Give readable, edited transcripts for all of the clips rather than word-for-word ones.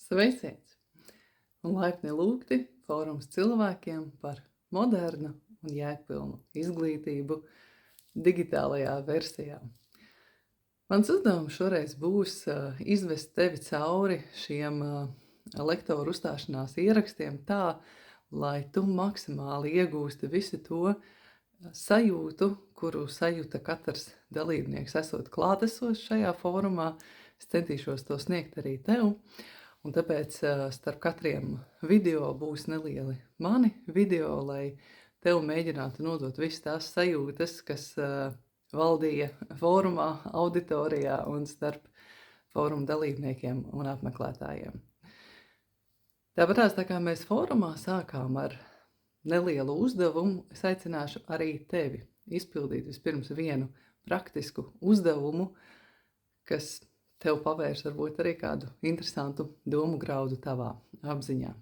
Sveiciens! Un laipni lūgti fórums cilvēkiem par modernu un jēgpilnu izglītību digitālajā versijā. Mans uzdevums šoreiz būs izvest tevi cauri šiem lektoru uzstāšanās ierakstiem tā, lai tu maksimāli iegūsti visu to sajūtu, kuru sajūta katrs dalībnieks esot klātesošs šajā fórumā. Es centīšos to sniegt arī tev. Un tāpēc starp katriem video būs nelieli mani video, lai tev mēģinātu nodot visas tās sajūtas, kas valdīja fórumā, auditorijā un starp fóruma dalībniekiem un apmeklētājiem. Tāpatās, tā kā mēs fórumā sākām ar nelielu uzdevumu, es aicināšu arī tevi izpildīt vispirms vienu praktisku uzdevumu, kas tev pavērs varbūt arī kādu interesantu domu graudu tavā apziņā.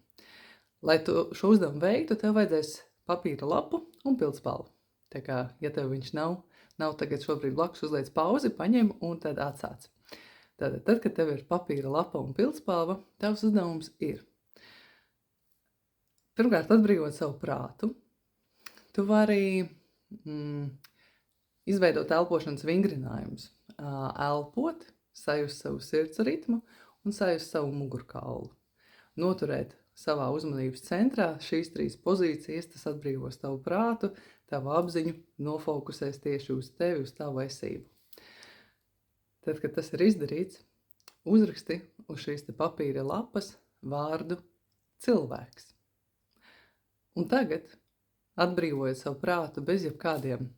Lai tu šo uzdevumu veiktu, tev vajadzēs papīra lapu un pildspalvu. Tā kā, ja tev viņš nav tagad šobrīd blakus, uzliec pauzi, paņem un tad atsāc. Tad, kad tev ir papīra lapa un pildspalva, tavs uzdevums ir pirmkārt atbrīvot savu prātu. Tu vari izveidot elpošanas vingrinājumus, elpot, sajust savu sirds ritmu un sajust savu mugurkaulu. Noturēt savā uzmanības centrā šīs 3 pozīcijas, tas atbrīvos tavu prātu, tavu apziņu, nofokusēs tieši uz tevi, uz tavu esību. Tad, kad tas ir izdarīts, uzraksti uz šīs te papīra lapas vārdu cilvēks. Un tagad, atbrīvojot savu prātu bez jebkādiem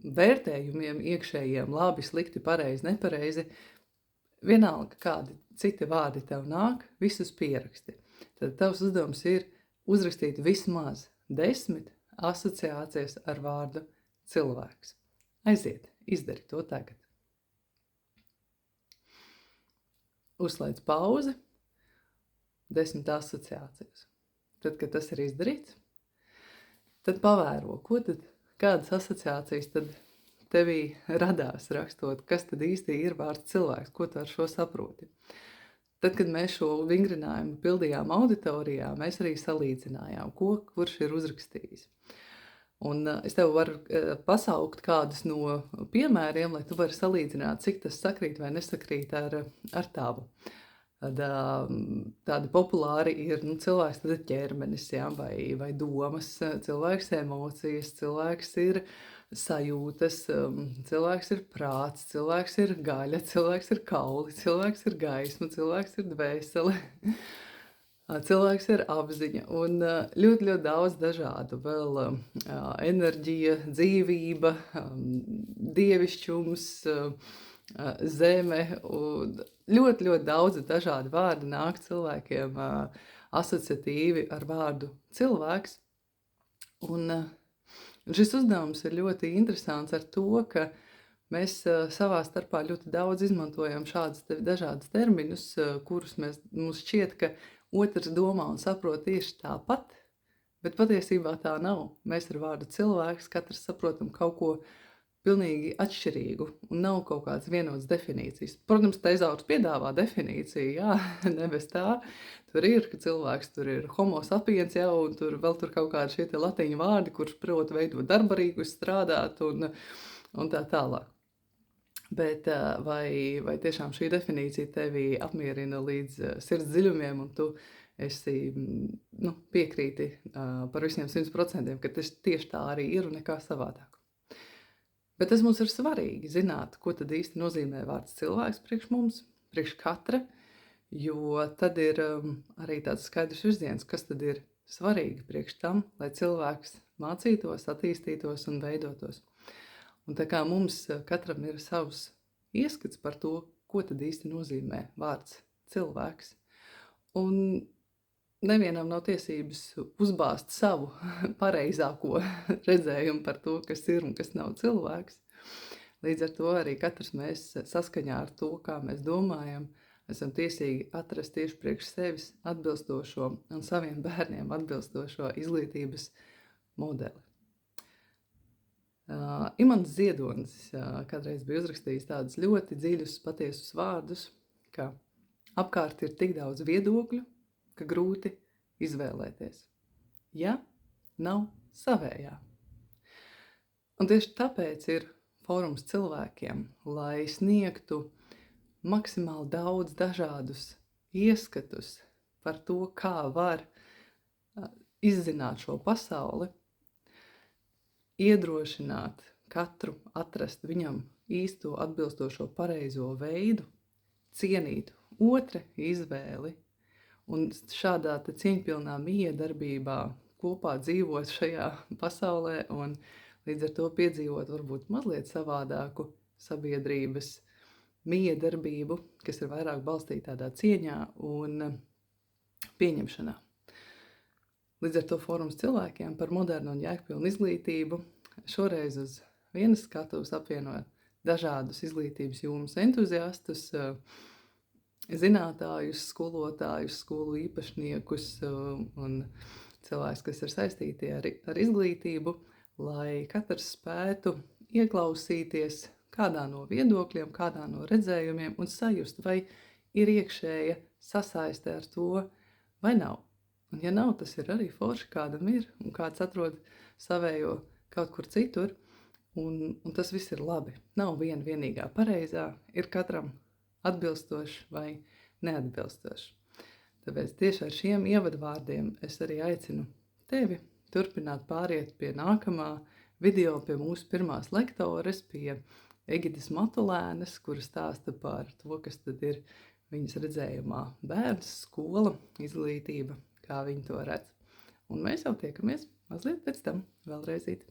vērtējumiem iekšējiem, labi, slikti, pareizi, nepareizi, vienalga kādi citi vārdi tev nāk, visus pieraksti. Tad tavs uzdevums ir uzrakstīt vismaz 10 asociācijas ar vārdu cilvēks. Aiziet, izdari to tagad. Uzslēdz pauzi, 10 asociācijas. Tad, kad tas ir izdarīts, tad pavēro, kādas asociācijas tad tevī radās rakstot, kas tad īsti ir vārds cilvēks, ko tu ar šo saproti. Tad, kad mēs šo vingrinājumu pildījām auditorijā, mēs arī salīdzinājām, kurš ir uzrakstījis. Un es tev varu pasaukt kādus no piemēriem, lai tu vari salīdzināt, cik tas sakrīt vai nesakrīt ar tavu. Tādi populāri ir cilvēks, tad ir ķermenis, ja, vai domas, cilvēks emocijas, cilvēks ir sajūtas, cilvēks ir prāts, cilvēks ir gaļa, cilvēks ir kauli, cilvēks ir gaisma, cilvēks ir dvēsele, cilvēks ir apziņa un ļoti, ļoti daudz dažādu vēl enerģija, dzīvība, dievišķums, zeme un ļoti, ļoti daudz dažādi vārdi nāk cilvēkiem asociatīvi ar vārdu cilvēks. Un šis uzdevums ir ļoti interesants ar to, ka mēs savā starpā ļoti daudz izmantojam šādus dažādus terminus, kurus mums šķiet, ka otrs domā un saprot tieši tāpat, bet patiesībā tā nav. Mēs ar vārdu cilvēks katrs saprotam kaut ko pilnīgi atšķirīgu un nav kaut kādas vienotas definīcijas. Protams, Tezaurs piedāvā definīciju, jā, ne bez tā. Tur ir, ka cilvēks tur ir homo sapiens jau, un tur vēl kaut kādi šie te latiņu vārdi, kurš prot veidot darbarīgus, strādāt un tā tālāk. Bet vai tiešām šī definīcija tevi apmierina līdz sirds dziļumiem, un tu esi piekrīti par visiem 100%, ka tas tieši tā arī ir un nekā savādāk. Bet tas mums ir svarīgi zināt, ko tad īsti nozīmē vārds cilvēks priekš mums, priekš katra, jo tad ir arī tāds skaidrs virziens, kas tad ir svarīgi priekš tam, lai cilvēks mācītos, attīstītos un veidotos. Un tā kā mums katram ir savs ieskats par to, ko tad īsti nozīmē vārds cilvēks. Un nevienam nav tiesības uzbāzt savu pareizāko redzējumu par to, kas ir un kas nav cilvēks. Līdz ar to arī katrs mēs saskaņā ar to, kā mēs domājam, esam tiesīgi atrast tieši priekš sevis atbilstošo un saviem bērniem atbilstošo izglītības modeli. Imants Ziedonis kādreiz bija uzrakstījis tādus ļoti dziļus, patiesus vārdus, ka Apkārt ir tik daudz viedokļu, ka grūti izvēlēties, ja nav savējā. Un tieši tāpēc ir fórums cilvēkiem, lai sniegtu maksimāli daudz dažādus ieskatus par to, kā var izzināt šo pasauli, iedrošināt katru atrast viņam īsto atbilstošo pareizo veidu, cienīt otra izvēli un šādā cieņpilnā miedarbībā kopā dzīvot šajā pasaulē un līdz ar to piedzīvot varbūt mazliet savādāku sabiedrības miedarbību, kas ir vairāk balstīta tādā cieņā un pieņemšanā. Līdz ar to fórums cilvēkiem par modernu un jēgpilnu izglītību šoreiz uz vienas skatuves apvienojot dažādus izglītības jomas entuziastus, zinātājus, skolotājus, skolu īpašniekus un cilvēkus, kas ir saistīti ar izglītību, lai katrs spētu ieklausīties kādā no viedokļiem, kādā no redzējumiem un sajust, vai ir iekšēja sasaiste ar to, vai nav. Un ja nav, tas ir arī forši, kādam ir, un kāds atrod savējo kaut kur citur, un tas viss ir labi. Nav viena vienīgā pareizā, ir katram atbilstoši vai neatbilstoši. Tāpēc tieši ar šiem ievadvārdiem es arī aicinu tevi turpināt pāriet pie nākamā video, pie mūsu pirmās lektores, pie Egitas Matulēnes, kura stāsta par to, kas tad ir viņas redzējumā bērns, skola, izglītība, kā viņi to redz. Un mēs jau tiekamies mazliet pēc tam vēlreizīt.